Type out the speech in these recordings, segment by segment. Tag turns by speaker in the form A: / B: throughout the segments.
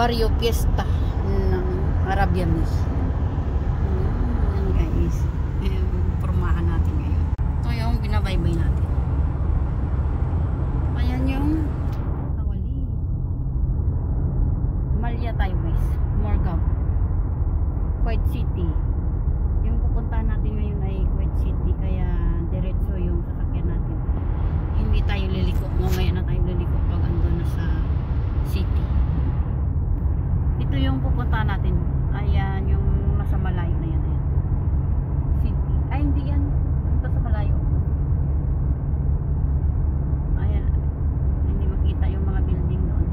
A: Barrio Fiesta ng Arabianis. Yan guys. Pormahan natin ngayon. Ito yung binabaybay natin. Ayan yung Hawali. Malya Highways, Morgan, Kuwait City. Yung pupuntahan natin ngayon ay Kuwait City, kaya diretso yung sasakyan natin. Hindi tayo liliko. Mamaya na tayo liliko pag andun na sa city. Ito yung pupuntahan natin. Ayan yung nasa malayo na yan. Ayan. City. Ay hindi yan. Ito sa malayo. Ayan. Hindi makita yung mga building doon.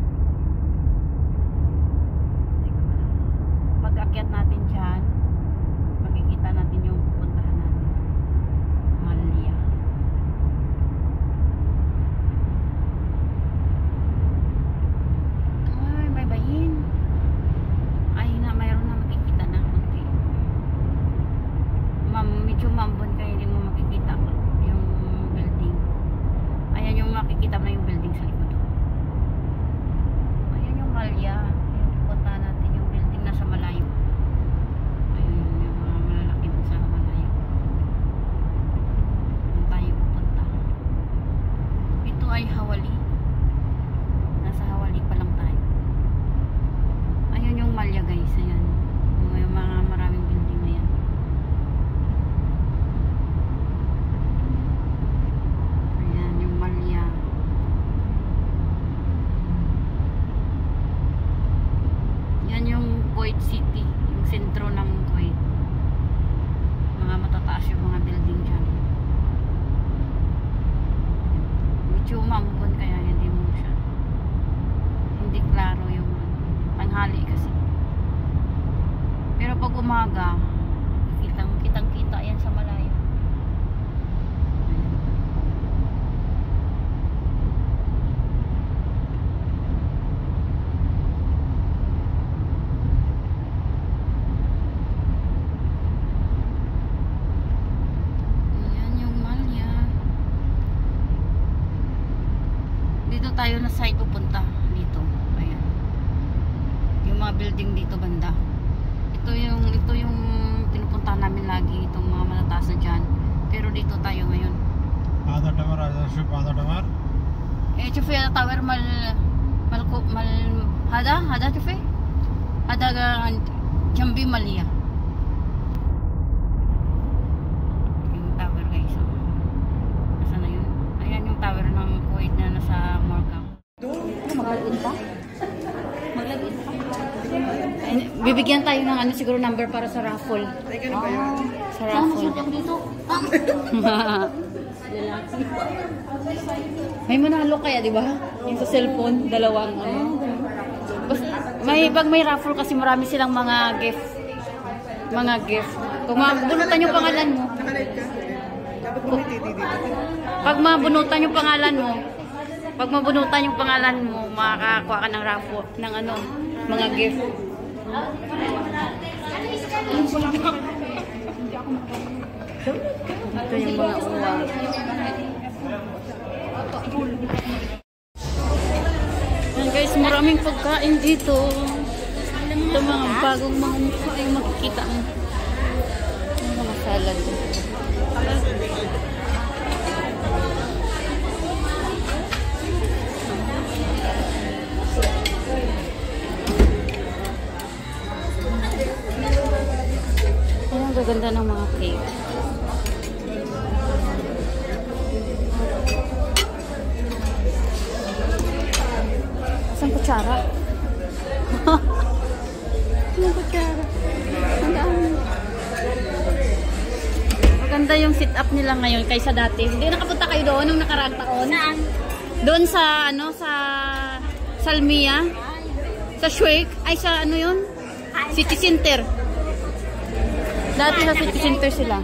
A: Pag akyat natin dyan, makikita natin yung pupuntahan natin. Malya. Ay, may bayin. Ay na, mayroon na makikita na konti. Medyo mambon kaya hindi mo makikita yung building. Ayan yung makikita mo na yung building sa likod. Ayan yung Malya. Yung pupuntahan natin yung building nasa malayo. Ayan yung mga malalaki dun sa malayo. Doon tayo pupunta. Ito ay Hawali. Nasa Hawali pa lang tayo. Ayun yung Malya guys. Ayan. Yung mga maraming building na yan. Ayan yung Malya. Yan yung Kuwait City. Yung sentro ng Kuwait. Mga matataas yung mga building dyan. Medyo mambon kaya hindi mo siya. Hindi klaro yung tanghali kasi. Pero pag umaga, kitang-kita yan sa malayo. Ayan yung Malya. Dito tayo na side pupunta. Dito. Ayan. Yung mga building dito banda. Ito yung pinupuntahan namin lagi, itong mga matataas na dyan. Pero dito tayo ngayon.
B: आधा टावर आधा शुभ आधा टावर
A: شوفي هذا طاور مال هذا شوفي هذا جنبي مالية yung tower guys. Nasa na yun? Ayan yung tower ng Kuwait na nasa Morgan. Maglagin pa? Maglagin pa? Bibigyan tayo ng ano siguro number para sa raffle. Sa raffle. Dito. May manalo kaya, di ba? Yung sa cellphone, dalawang ano. Pag may raffle kasi marami silang mga gift. Mga gift. Kung mabunutan yung pangalan mo. Pag mabunutan yung pangalan mo, makakakuha ka ng raffle ng ano, mga gift. Ito yung mga uwang. Yan guys, maraming pagkain dito. Ito mga bagong mga mukha yung makikita mo. Yung mga salad. Ang gaganda ng mga cake. Isang kutsara. Isang kutsara. Ang dami. Maganda yung sit up nila ngayon kaysa dati. Hindi nakapunta kayo doon nung nakaraang taon? Saan? Doon sa ano, sa Salmia. Sa Shuik. Ay sa ano yun? City Center. Dati sa City Center sila.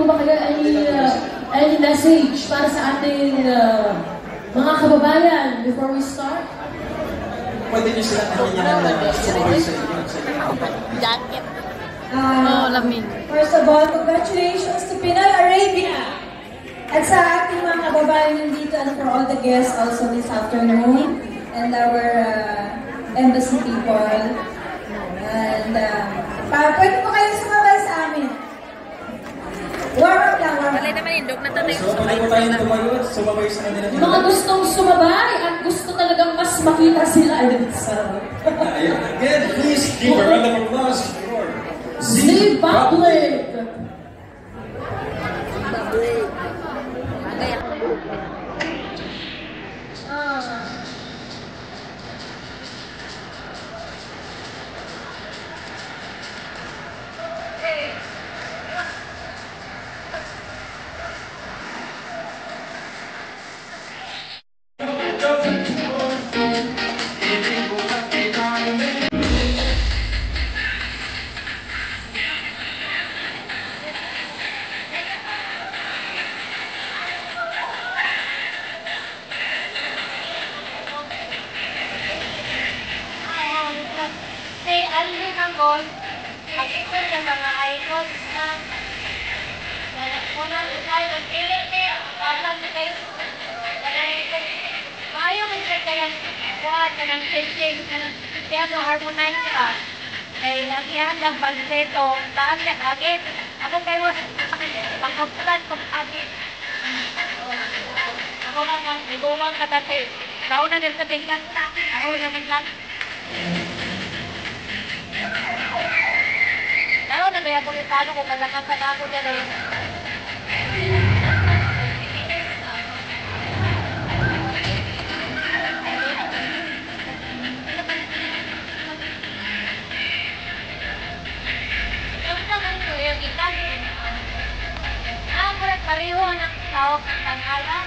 C: ba kayo any message para sa ating mga kababayan before we start?
D: Pwede niyo sila na sumabay sa inyo.
A: Jacket. Lamin.
C: First of all, congratulations to Pinoy Arabia! At sa ating mga kababayan nandito and for all the guests also this afternoon and our embassy people. And pwede po kayo sumabay sa amin. Warm up lang, warm up.
A: Wala naman indog na tatay.
D: So, pwede po tayong tumayo, sumabay sa kanila.
C: Mga gustong sumabay at gusto talagang mas makita sila.
D: Again, please give a round of applause for
C: Zimbabwe!
E: Ang ito ng mga icons na unang design ng Philippines, parang kayo, maayo man siya kaya buhat ka ng changing, kaya no harmonize ka. Ay, nagyan ng balseto, taas na agit. Ako kayo, pangkapulan kong agit. Ako naman, may bumang katate. Nauna din sa tingnan, ako naman lang. Lalo na kaya kung paano kung malagang panako na rin. Yung naman ko yung ikan. Mulat pareho ng tawag ng pangalan.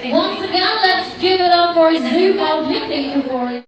C: Once again, let's give it up for Zimbabwe. Thank you for it.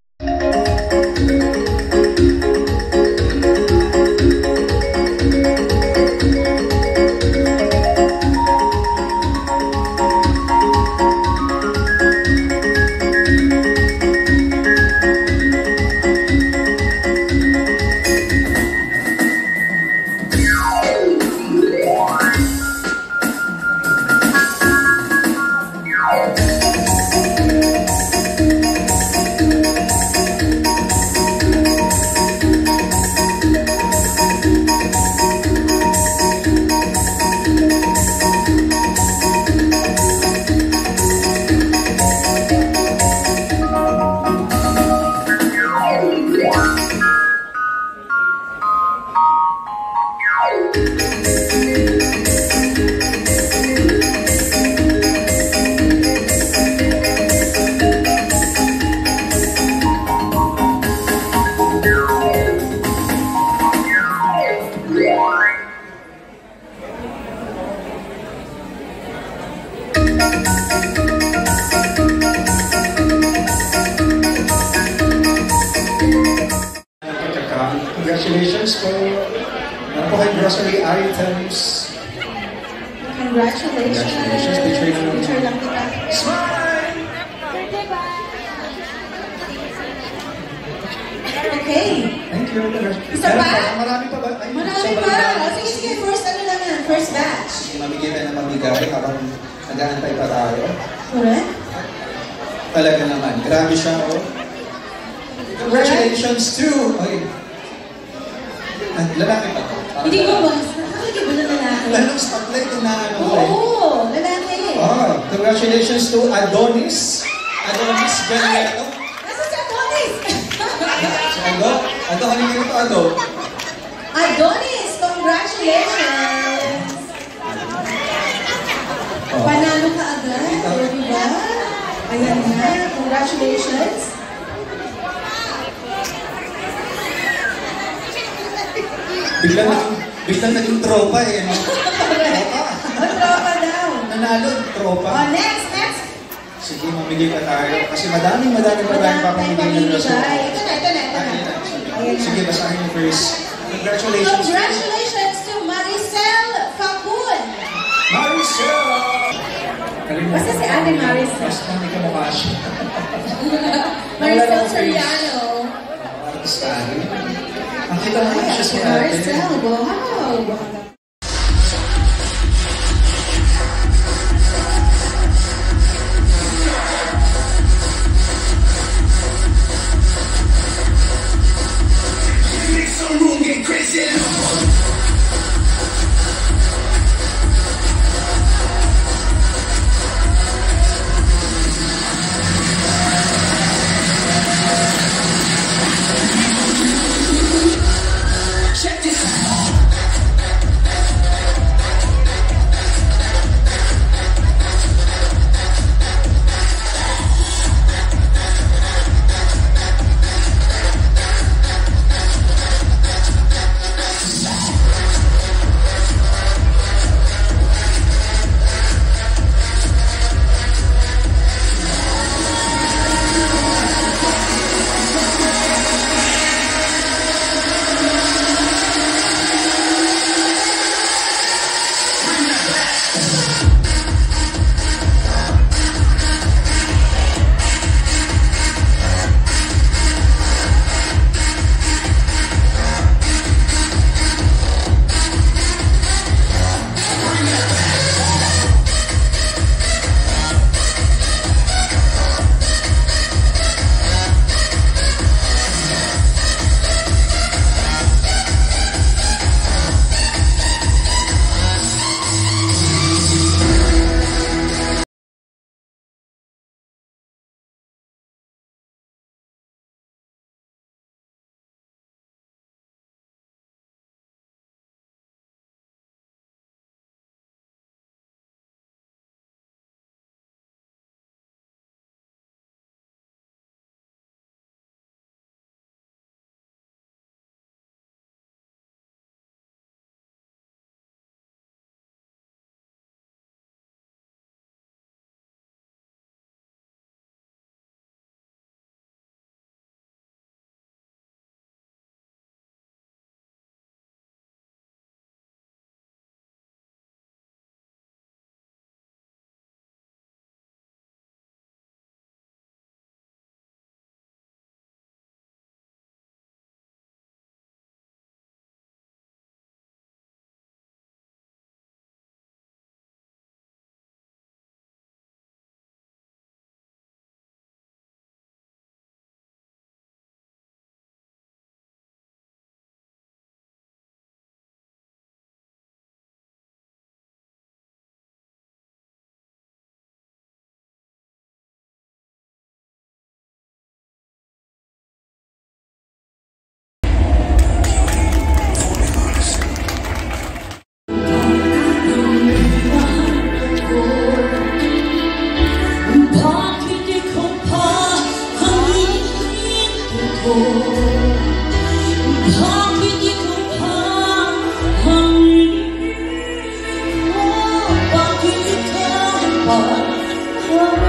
D: Congratulations po. Ano po kayo grocery items?
C: Congratulations.
D: Congratulations.
C: Picture lang kita.
D: Smile!
C: Okay.
D: Thank you.
C: Isa pa?
D: Marami pa ba? Ay,
C: Marami
D: sobrang
C: pa.
D: dami.
C: Sige, first ano lang yan. First batch.
D: Mamigay na mamigay habang nag-aantay pa tayo.
C: Correct?
D: Talaga naman. Grabe siya, oh. Congratulations to... Okay. Lalaki pa to.
C: Hindi ko ba? Nakakagay ba na lalaki?
D: Lalong stoplight na ano ko eh.
C: Oo, lalaki.
D: Oh, congratulations to Adonis. Adonis Benito.
C: Nasa si Adonis?
D: Si Ado? Ado, halika nito, Ado.
C: Adonis, congratulations!
D: Oh.
C: Panalo ka agad, o diba? Ayan na, congratulations!
D: Biglang naging tropa eh. No? Tropa.
C: Tropa daw.
D: Nanalo, tropa.
C: Oh, next!
D: Sige, mamigay pa tayo. Kasi madaming pa akong hindi ng rason.
C: Ito na.
D: Sige, basahin mo first. Congratulations.
C: Congratulations to Maricel Facun!
D: Maricel!
C: Basta si Ate Maricel.
D: Basta may kamukha siya.
C: Maricel Soriano.
D: Artista. Ang kita mo siya si Ate.
C: Maricel, wow!
F: Bakit ikaw ba